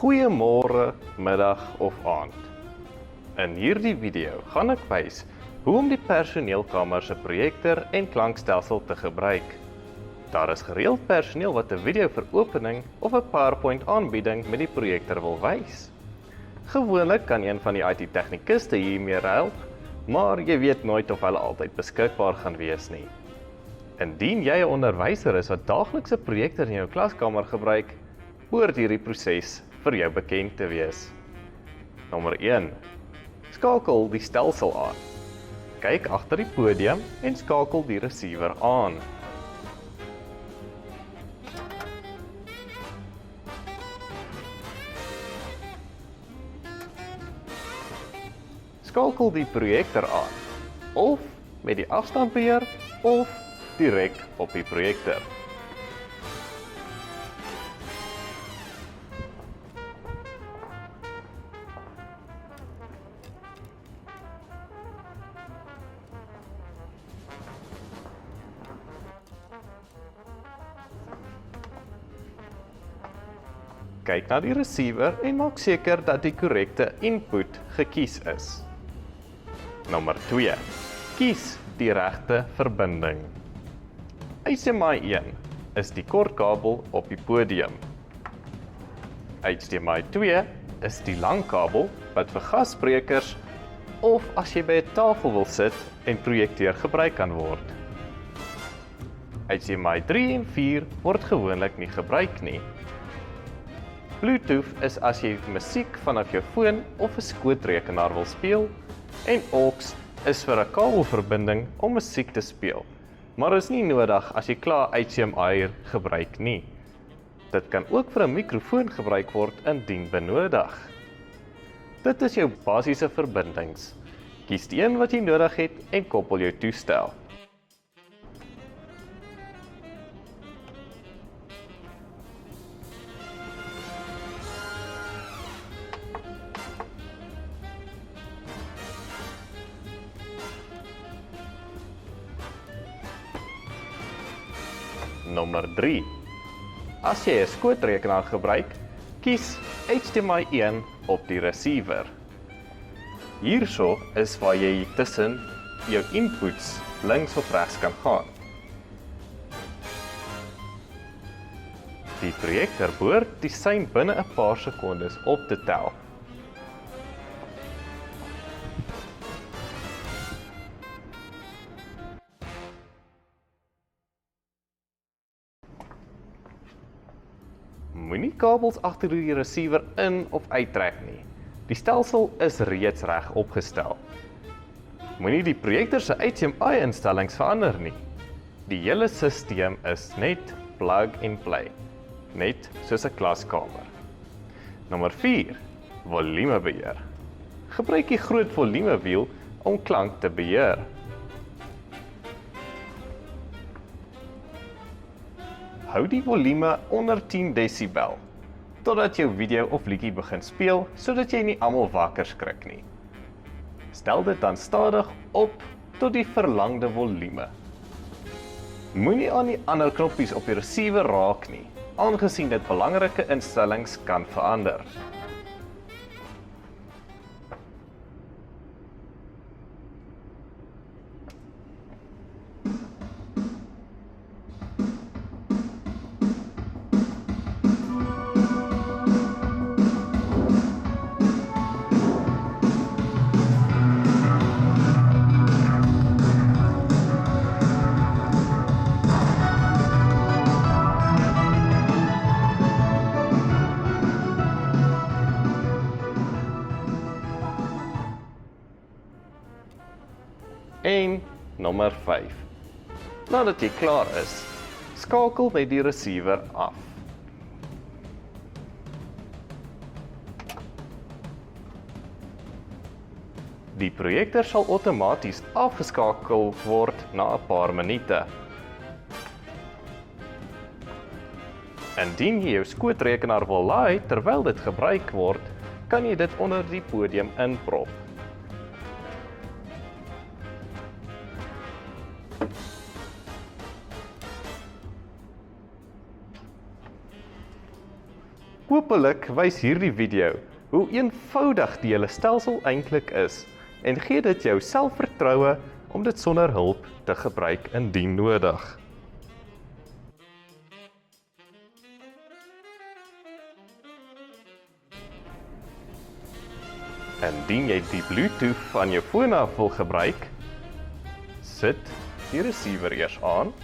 Goeiemôre, middag of aand. In hierdie video gaan ek wys hoe om die personeelkamer se projektor en klankstelsel te gebruik. Daar is gereeld personeel wat 'n video vir opening of 'n PowerPoint aanbieding met die projektor wil wys. Gewoonlik kan een van die IT-tegnikuste hiermee help, maar jy weet nooit of hulle altyd beskikbaar gaan wees nie. Indien jy 'n onderwyser is wat daagliks 'n projektor in jou klaskamer gebruik, behoort hierdie proses vir jou bekend te wees. Nommer 1. Skakel die stelsel aan. Kyk agter die podium en skakel die receiver aan. Skakel die projektor aan, of met die afstandbeheer of direk op die projektor. Kyk na die receiver en maak seker dat die korrekte input gekies is. Nommer 2. Kies die regte verbinding. HDMI 1 is die kortkabel op die podium. HDMI 2 is die lang kabel wat vir gassprekers of as jy by 'n tafel wil sit en projekteer gebruik kan word. HDMI 3 en 4 word gewoonlik nie gebruik nie. Bluetooth is as jy musiek vanaf jou foon of 'n skootrekenaar wil speel, en AUX is vir 'n kabelverbinding om musiek te speel, maar is nie nodig as jy klaar HDMI gebruik nie. Dit kan ook vir 'n mikrofoon gebruik word indien benodig. Dit is jou basiese verbindings. Kies die een wat jy nodig het en koppel jou toestel. Nommer 3. As jy 'n skootrekenaar gebruik, kies HDMI 1 op die receiver. Hierso is waar jy tussen jou inputs links of regs kan gaan. Die projektor behoort die sein binne 'n paar sekondes op te tel. Moenie kabels agter die receiver in of uittrek nie. Die stelsel is reeds reg opgestel. Moenie die projektor se HDMI instellings verander nie. Die hele stelsel is net plug and play, net soos 'n klaskamer. Nommer 4. Volumebeheer. Gebruik die groot volumewiel om klank te beheer. Hou die volume onder 10 desibel, totdat jou video of liedjie begin speel, sodat jy nie almal wakker skrik nie. Stel dit dan stadig op tot die verlangde volume. Moenie aan die ander knoppies op die receiver raak nie, aangesien dit belangrike instellings kan verander. En nommer 5. Nadat jy klaar is, skakel net die receiver af. Die projektor sal outomaties afgeskakel word na 'n paar minute. Indien jy jou skootrekenaar wil laai terwyl dit gebruik word, kan jy dit onder die podium inprop. Hoopelik wys hierdie video hoe eenvoudig die hele stelsel eintlik is en gee dit jou selfvertroue om dit sonder hulp te gebruik indien nodig. Indien jy die Bluetooth van jou foon af wil gebruik, sit die receiver eers aan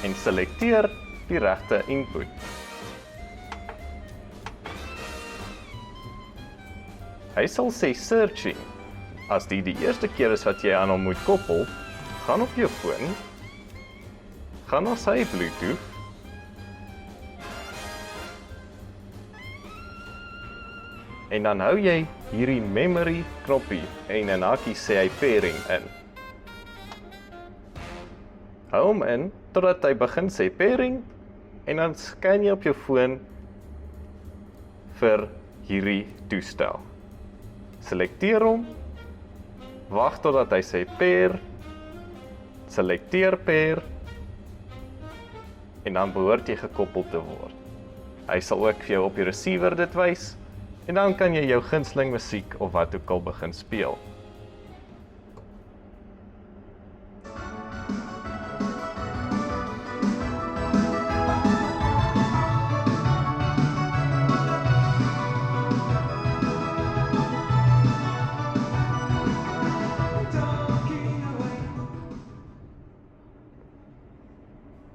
en selekteer die regte input. Hy sal sê searching. As die eerste keer is wat jy aan hom moet koppel, gaan op jou foon, gaan na sy Bluetooth, en dan hou jy hierdie memory knoppie en in hakie sê hy pairing in. Hou hom in totdat hy begin sê pairing en dan scan jy op jou foon vir hierdie toestel. Selekteer hom, wag totdat hy sê pair, selekteer pair en dan behoort jy gekoppel te word. Hy sal ook vir jou op die receiver dit wys en dan kan jy jou gunsteling musiek of wat ook al begin speel.